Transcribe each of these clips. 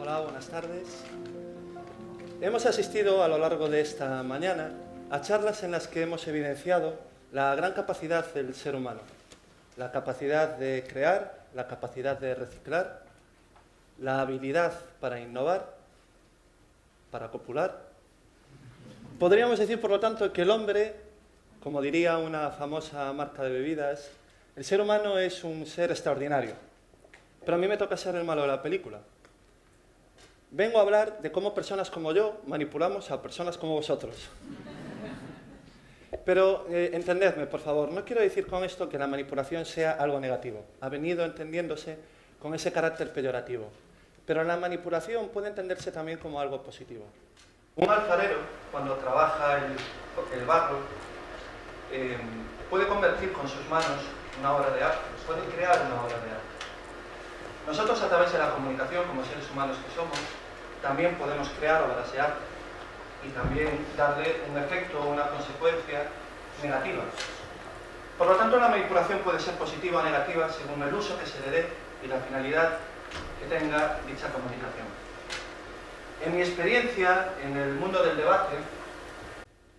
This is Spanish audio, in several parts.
Hola, buenas tardes. Hemos asistido a lo largo de esta mañana a charlas en las que hemos evidenciado la gran capacidad del ser humano, la capacidad de crear, la capacidad de reciclar, la habilidad para innovar, para copular. Podríamos decir, por lo tanto, que el hombre, como diría una famosa marca de bebidas, el ser humano es un ser extraordinario. Pero a mí me toca ser el malo de la película. Vengo a hablar de cómo personas como yo manipulamos a personas como vosotros. Pero entendedme, por favor, no quiero decir con esto que la manipulación sea algo negativo. Ha venido entendiéndose con ese carácter peyorativo. Pero la manipulación puede entenderse también como algo positivo. Un alfarero, cuando trabaja el barro, puede convertir con sus manos una obra de arte, puede crear una obra de arte. Nosotros, a través de la comunicación, como seres humanos que somos, también podemos crear obras de arte y también darle un efecto o una consecuencia negativa. Por lo tanto, la manipulación puede ser positiva o negativa según el uso que se le dé y la finalidad que tenga dicha comunicación. En mi experiencia en el mundo del debate,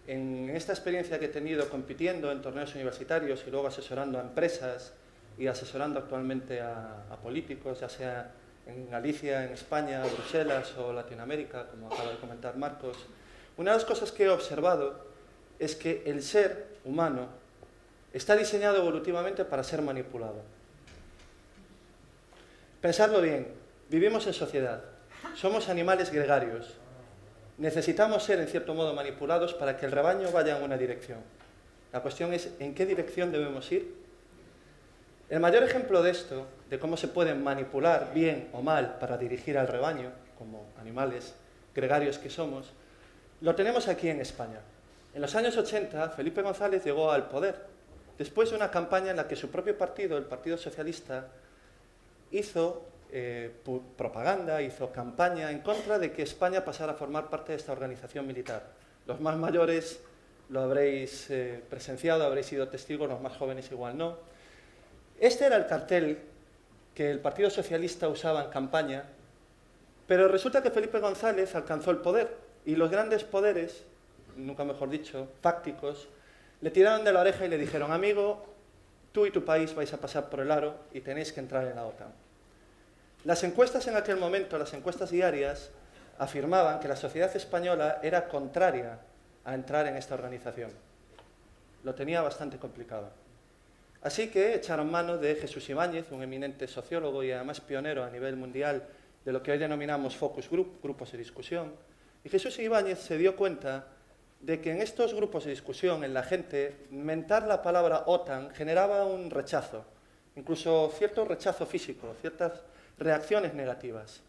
en esta experiencia que he tenido compitiendo en torneos universitarios y luego asesorando a empresas y asesorando actualmente a políticos, ya sea en Galicia, en España, Bruselas o Latinoamérica, como acaba de comentar Marcos, una de las cosas que he observado es que el ser humano está diseñado evolutivamente para ser manipulado. Pensadlo bien, vivimos en sociedad, somos animales gregarios, necesitamos ser en cierto modo manipulados para que el rebaño vaya en una dirección. La cuestión es ¿en qué dirección debemos ir? El mayor ejemplo de esto, de cómo se puede manipular bien o mal para dirigir al rebaño, como animales gregarios que somos, lo tenemos aquí en España. En los años 80, Felipe González llegó al poder, después de una campaña en la que su propio partido, el Partido Socialista, hizo propaganda, hizo campaña en contra de que España pasara a formar parte de esta organización militar. Los más mayores lo habréis presenciado, habréis sido testigos, los más jóvenes igual no. Este era el cartel que el Partido Socialista usaba en campaña, pero resulta que Felipe González alcanzó el poder y los grandes poderes, nunca mejor dicho, fácticos, le tiraron de la oreja y le dijeron: amigo, tú y tu país vais a pasar por el aro y tenéis que entrar en la OTAN. Las encuestas en aquel momento, las encuestas diarias, afirmaban que la sociedad española era contraria a entrar en esta organización. Lo tenía bastante complicado. Así que echaron mano de Jesús Ibáñez, un eminente sociólogo y además pionero a nivel mundial de lo que hoy denominamos focus group, grupos de discusión. Y Jesús Ibáñez se dio cuenta de que en estos grupos de discusión, en la gente, mentar la palabra OTAN generaba un rechazo, incluso cierto rechazo físico, ciertas reacciones negativas.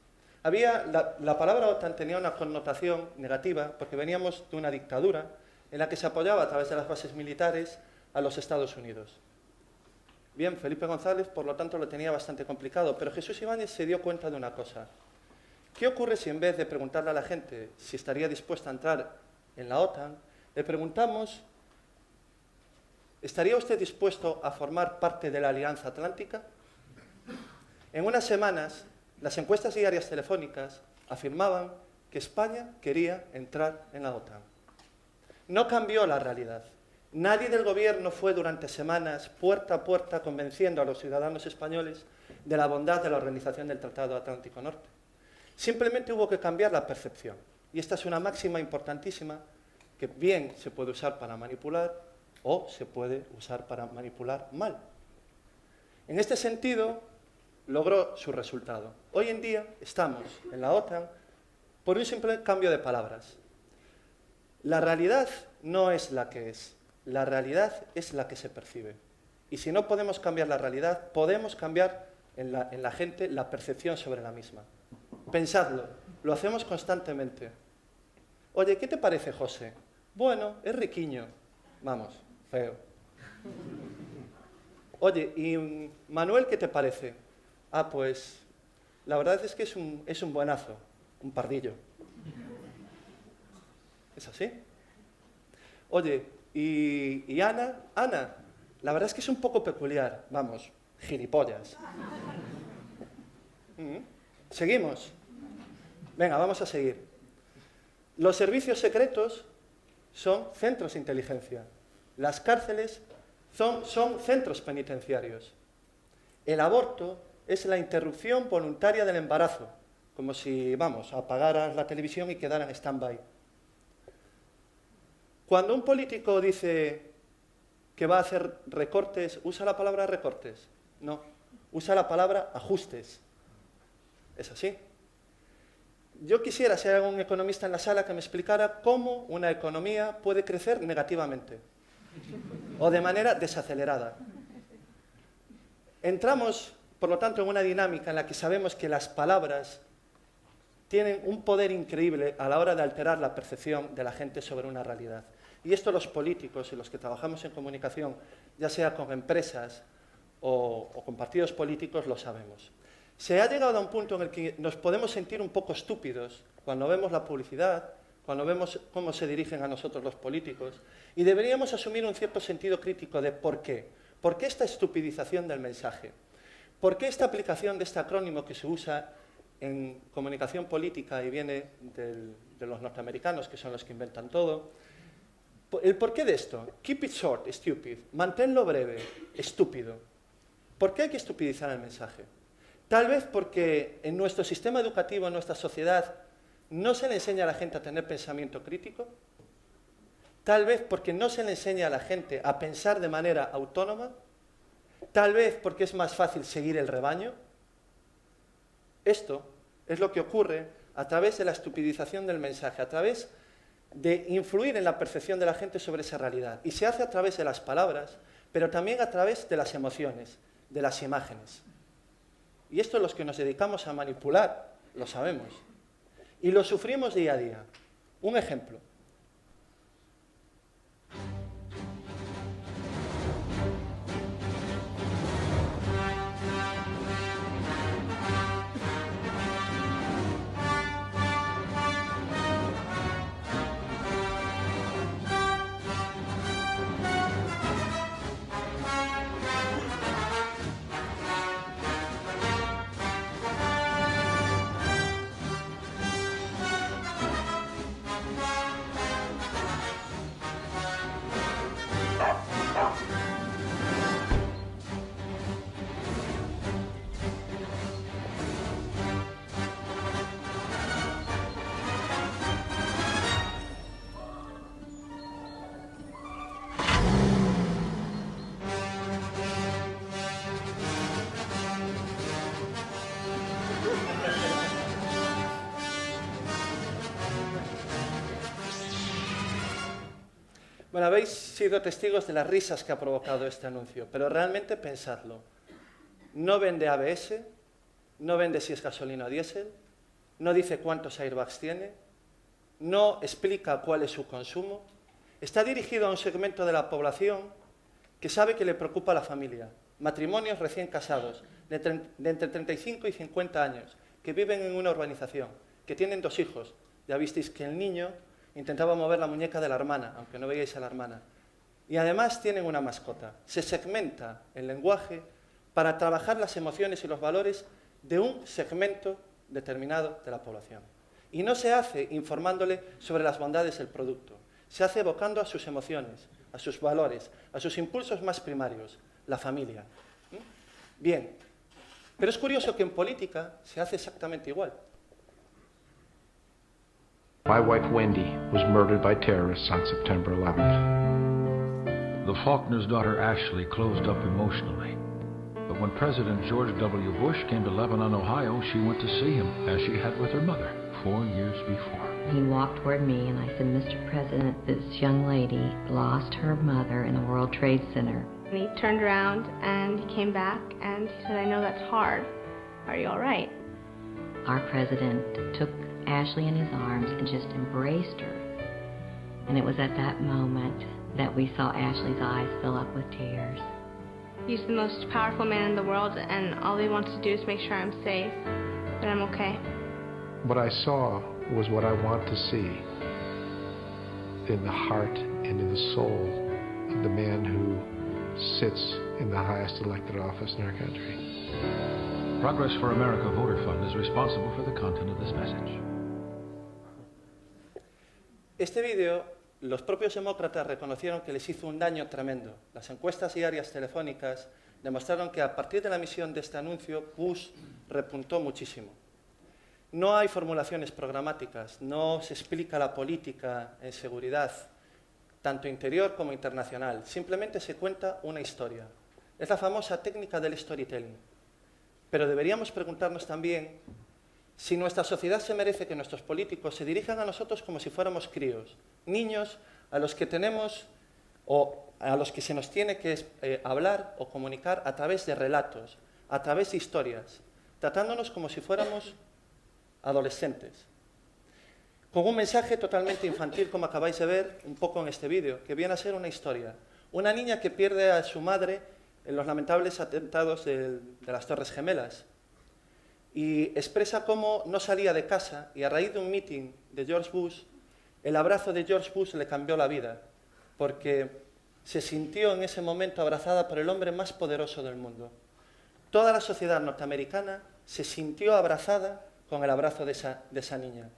La palabra OTAN tenía una connotación negativa porque veníamos de una dictadura en la que se apoyaba a través de las bases militares a los Estados Unidos. Bien, Felipe González, por lo tanto, lo tenía bastante complicado, pero Jesús Ibáñez se dio cuenta de una cosa. ¿Qué ocurre si en vez de preguntarle a la gente si estaría dispuesta a entrar en la OTAN, le preguntamos: ¿estaría usted dispuesto a formar parte de la Alianza Atlántica? En unas semanas, las encuestas diarias telefónicas afirmaban que España quería entrar en la OTAN. No cambió la realidad. Nadie del gobierno fue durante semanas puerta a puerta convenciendo a los ciudadanos españoles de la bondad de la Organización del Tratado Atlántico Norte. Simplemente hubo que cambiar la percepción. Y esta es una máxima importantísima que bien se puede usar para manipular o se puede usar para manipular mal. En este sentido, logró su resultado. Hoy en día estamos en la OTAN por un simple cambio de palabras. La realidad no es la que es. La realidad es la que se percibe. Y si no podemos cambiar la realidad, podemos cambiar en la gente la percepción sobre la misma. Pensadlo, lo hacemos constantemente. Oye, ¿qué te parece, José? Bueno, es riquiño. Vamos, feo. Oye, ¿y Manuel qué te parece? Ah, pues la verdad es que es un buenazo, un pardillo. ¿Es así? Oye, ¿y Ana? Ana, la verdad es que es un poco peculiar. Vamos, gilipollas. Seguimos. Venga, vamos a seguir. Los servicios secretos son centros de inteligencia. Las cárceles son centros penitenciarios. El aborto es la interrupción voluntaria del embarazo, como si, vamos, apagaras la televisión y quedara en stand-by. Cuando un político dice que va a hacer recortes, ¿usa la palabra recortes? No, usa la palabra ajustes. Es así. Yo quisiera, si hay algún economista en la sala, que me explicara cómo una economía puede crecer negativamente o de manera desacelerada. Entramos, por lo tanto, en una dinámica en la que sabemos que las palabras tienen un poder increíble a la hora de alterar la percepción de la gente sobre una realidad. Y esto los políticos y los que trabajamos en comunicación, ya sea con empresas o con partidos políticos, lo sabemos. Se ha llegado a un punto en el que nos podemos sentir un poco estúpidos cuando vemos la publicidad, cuando vemos cómo se dirigen a nosotros los políticos, y deberíamos asumir un cierto sentido crítico de por qué. ¿Por qué esta estupidización del mensaje? ¿Por qué esta aplicación de este acrónimo que se usa en comunicación política y viene de los norteamericanos, que son los que inventan todo? ¿El porqué de esto? Keep it short, stupid. Manténlo breve, estúpido. ¿Por qué hay que estupidizar el mensaje? Tal vez porque en nuestro sistema educativo, en nuestra sociedad, no se le enseña a la gente a tener pensamiento crítico. Tal vez porque no se le enseña a la gente a pensar de manera autónoma. Tal vez porque es más fácil seguir el rebaño. Esto es lo que ocurre a través de la estupidización del mensaje, a través de influir en la percepción de la gente sobre esa realidad. Y se hace a través de las palabras, pero también a través de las emociones, de las imágenes. Y esto los que nos dedicamos a manipular, lo sabemos. Y lo sufrimos día a día. Un ejemplo. Bueno, habéis sido testigos de las risas que ha provocado este anuncio, pero realmente pensadlo. No vende ABS, no vende si es gasolina o diésel, no dice cuántos airbags tiene, no explica cuál es su consumo. Está dirigido a un segmento de la población que sabe que le preocupa la familia, matrimonios recién casados, de entre 35 y 50 años, que viven en una urbanización, que tienen 2 hijos. Ya visteis que el niño intentaba mover la muñeca de la hermana, aunque no veíais a la hermana. Y además tienen una mascota. Se segmenta el lenguaje para trabajar las emociones y los valores de un segmento determinado de la población. Y no se hace informándole sobre las bondades del producto. Se hace evocando a sus emociones, a sus valores, a sus impulsos más primarios, la familia. Bien, pero es curioso que en política se hace exactamente igual. My wife Wendy was murdered by terrorists on September 11th. The Faulkner's daughter Ashley closed up emotionally. But when President George W. Bush came to Lebanon, Ohio, she went to see him, as she had with her mother 4 years before. He walked toward me and I said, Mr. President, this young lady lost her mother in the World Trade Center. And he turned around and he came back and he said, I know that's hard. Are you all right? Our president took Ashley in his arms and just embraced her. And it was at that moment that we saw Ashley's eyes fill up with tears. He's the most powerful man in the world, and all he wants to do is make sure I'm safe, that I'm okay. What I saw was what I want to see in the heart and in the soul of the man who sits in the highest elected office in our country. Progress for America Voter Fund is responsible for the content of this message. Este vídeo, los propios demócratas reconocieron que les hizo un daño tremendo. Las encuestas diarias telefónicas demostraron que a partir de la emisión de este anuncio, Bush repuntó muchísimo. No hay formulaciones programáticas, no se explica la política en seguridad, tanto interior como internacional. Simplemente se cuenta una historia. Es la famosa técnica del storytelling. Pero deberíamos preguntarnos también si nuestra sociedad se merece que nuestros políticos se dirijan a nosotros como si fuéramos críos, niños a los que tenemos o a los que se nos tiene que hablar o comunicar a través de relatos, a través de historias, tratándonos como si fuéramos adolescentes, con un mensaje totalmente infantil, como acabáis de ver un poco en este vídeo, que viene a ser una historia. Una niña que pierde a su madre en los lamentables atentados de las Torres Gemelas y expresa cómo no salía de casa y a raíz de un meeting de George Bush, el abrazo de George Bush le cambió la vida, porque se sintió en ese momento abrazada por el hombre más poderoso del mundo. Toda la sociedad norteamericana se sintió abrazada con el abrazo de esa niña.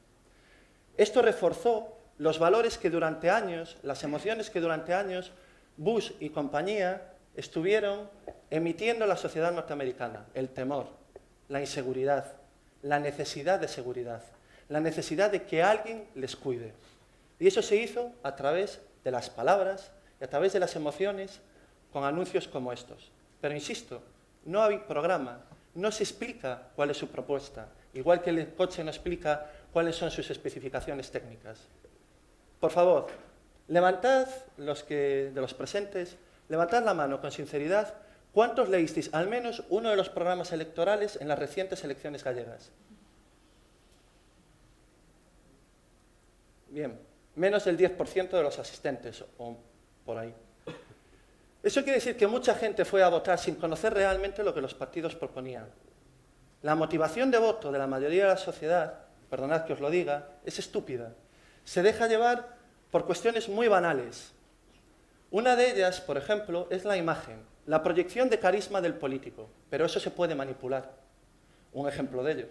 Esto reforzó los valores que durante años, las emociones que durante años Bush y compañía estuvieron emitiendo en la sociedad norteamericana: el temor, la inseguridad, la necesidad de seguridad, la necesidad de que alguien les cuide. Y eso se hizo a través de las palabras y a través de las emociones con anuncios como estos. Pero insisto, no hay programa, no se explica cuál es su propuesta, igual que el coche no explica cuáles son sus especificaciones técnicas. Por favor, levantad de los presentes, levantad la mano con sinceridad. ¿Cuántos leísteis al menos uno de los programas electorales en las recientes elecciones gallegas? Bien, menos del 10% de los asistentes, o por ahí. Eso quiere decir que mucha gente fue a votar sin conocer realmente lo que los partidos proponían. La motivación de voto de la mayoría de la sociedad, perdonad que os lo diga, es estúpida. Se deja llevar por cuestiones muy banales. Una de ellas, por ejemplo, es la imagen, la proyección de carisma del político, pero eso se puede manipular. Un ejemplo de ello.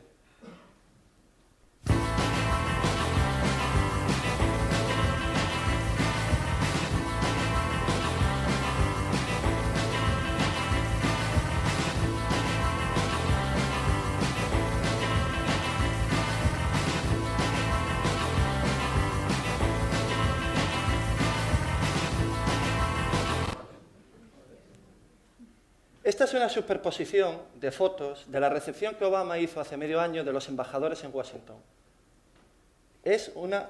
Esta es una superposición de fotos de la recepción que Obama hizo hace medio año de los embajadores en Washington. Es una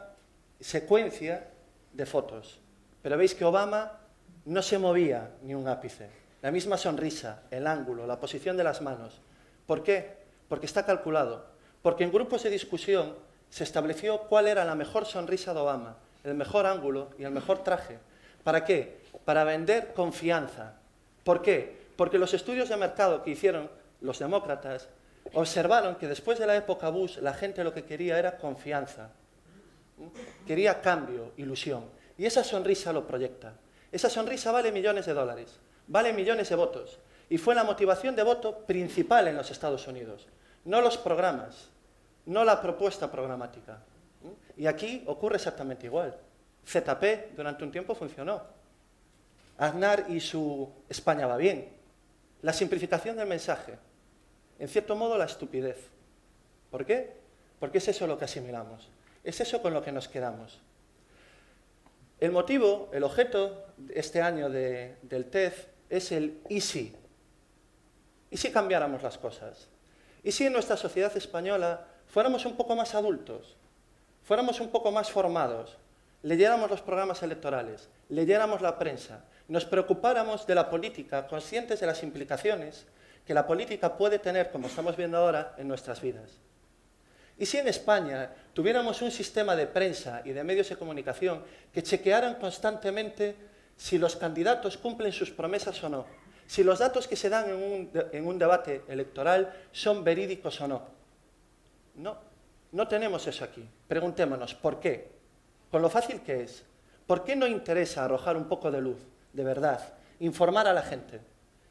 secuencia de fotos, pero veis que Obama no se movía ni un ápice. La misma sonrisa, el ángulo, la posición de las manos. ¿Por qué? Porque está calculado. Porque en grupos de discusión se estableció cuál era la mejor sonrisa de Obama, el mejor ángulo y el mejor traje. ¿Para qué? Para vender confianza. ¿Por qué? Porque los estudios de mercado que hicieron los demócratas observaron que después de la época Bush la gente lo que quería era confianza. Quería cambio, ilusión. Y esa sonrisa lo proyecta. Esa sonrisa vale millones de dólares, vale millones de votos. Y fue la motivación de voto principal en los Estados Unidos. No los programas, no la propuesta programática. Y aquí ocurre exactamente igual. ZP durante un tiempo funcionó. Aznar y su España va bien. La simplificación del mensaje. En cierto modo, la estupidez. ¿Por qué? Porque es eso lo que asimilamos. Es eso con lo que nos quedamos. El motivo, el objeto este año del TEF es el ¿y si? ¿Y si cambiáramos las cosas? ¿Y si en nuestra sociedad española fuéramos un poco más adultos? Fuéramos un poco más formados, leyéramos los programas electorales, leyéramos la prensa, nos preocupáramos de la política, conscientes de las implicaciones que la política puede tener, como estamos viendo ahora, en nuestras vidas. ¿Y si en España tuviéramos un sistema de prensa y de medios de comunicación que chequearan constantemente si los candidatos cumplen sus promesas o no? Si los datos que se dan en un debate electoral son verídicos o no. No, no tenemos eso aquí. Preguntémonos, ¿por qué? Con lo fácil que es. ¿Por qué no interesa arrojar un poco de luz, de verdad, informar a la gente?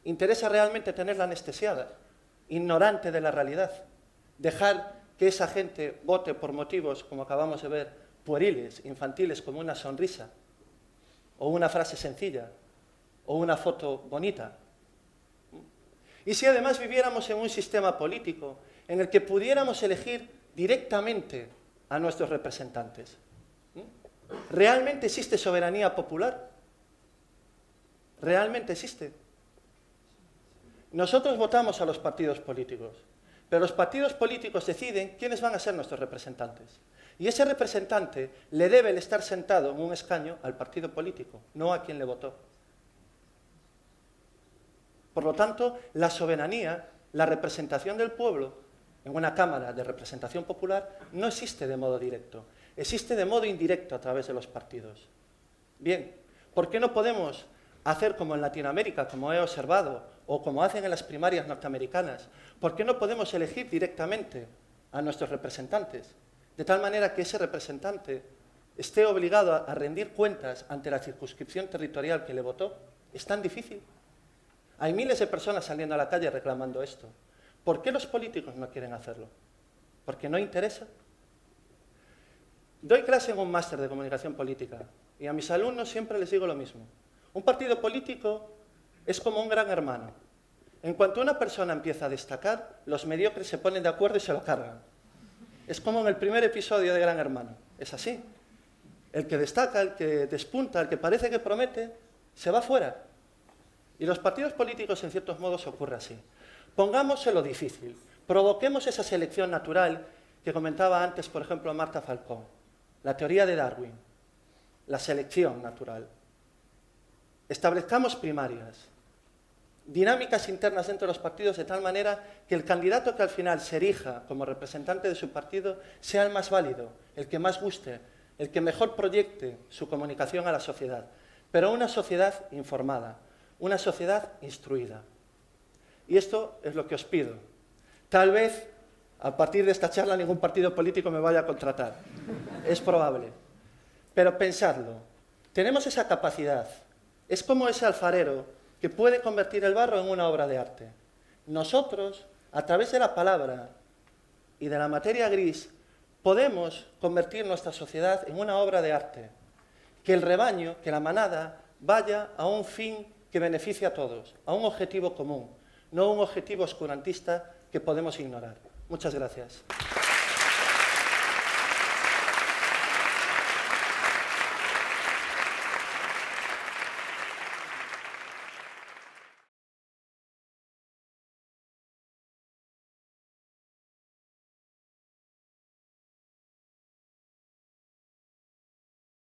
¿Interesa realmente tenerla anestesiada, ignorante de la realidad? Dejar que esa gente vote por motivos, como acabamos de ver, pueriles, infantiles, como una sonrisa, o una frase sencilla, o una foto bonita. Y si además viviéramos en un sistema político en el que pudiéramos elegir directamente a nuestros representantes. ¿Realmente existe soberanía popular? ¿Realmente existe? Nosotros votamos a los partidos políticos, pero los partidos políticos deciden quiénes van a ser nuestros representantes. Y ese representante le debe el estar sentado en un escaño al partido político, no a quien le votó. Por lo tanto, la soberanía, la representación del pueblo en una Cámara de representación popular no existe de modo directo, existe de modo indirecto a través de los partidos. Bien, ¿por qué no podemos hacer como en Latinoamérica, como he observado, o como hacen en las primarias norteamericanas? ¿Por qué no podemos elegir directamente a nuestros representantes? De tal manera que ese representante esté obligado a rendir cuentas ante la circunscripción territorial que le votó. ¿Es tan difícil? Hay miles de personas saliendo a la calle reclamando esto. ¿Por qué los políticos no quieren hacerlo? ¿Porque no interesa? Doy clase en un máster de comunicación política y a mis alumnos siempre les digo lo mismo. Un partido político es como un gran hermano. En cuanto una persona empieza a destacar, los mediocres se ponen de acuerdo y se lo cargan. Es como en el primer episodio de Gran Hermano. Es así. El que destaca, el que despunta, el que parece que promete, se va fuera. Y los partidos políticos, en ciertos modos, ocurre así. Pongámoslo difícil. Provoquemos esa selección natural que comentaba antes, por ejemplo, Marta Falcón. La teoría de Darwin. La selección natural. Establezcamos primarias. Dinámicas internas dentro de los partidos de tal manera que el candidato que al final se erija como representante de su partido sea el más válido, el que más guste, el que mejor proyecte su comunicación a la sociedad. Pero una sociedad informada, una sociedad instruida. Y esto es lo que os pido. Tal vez, a partir de esta charla, ningún partido político me vaya a contratar. Es probable. Pero pensadlo. Tenemos esa capacidad. Es como ese alfarero que puede convertir el barro en una obra de arte. Nosotros, a través de la palabra y de la materia gris, podemos convertir nuestra sociedad en una obra de arte. Que el rebaño, que la manada, vaya a un fin que beneficie a todos, a un objetivo común, no un objetivo oscurantista que podemos ignorar. Muchas gracias.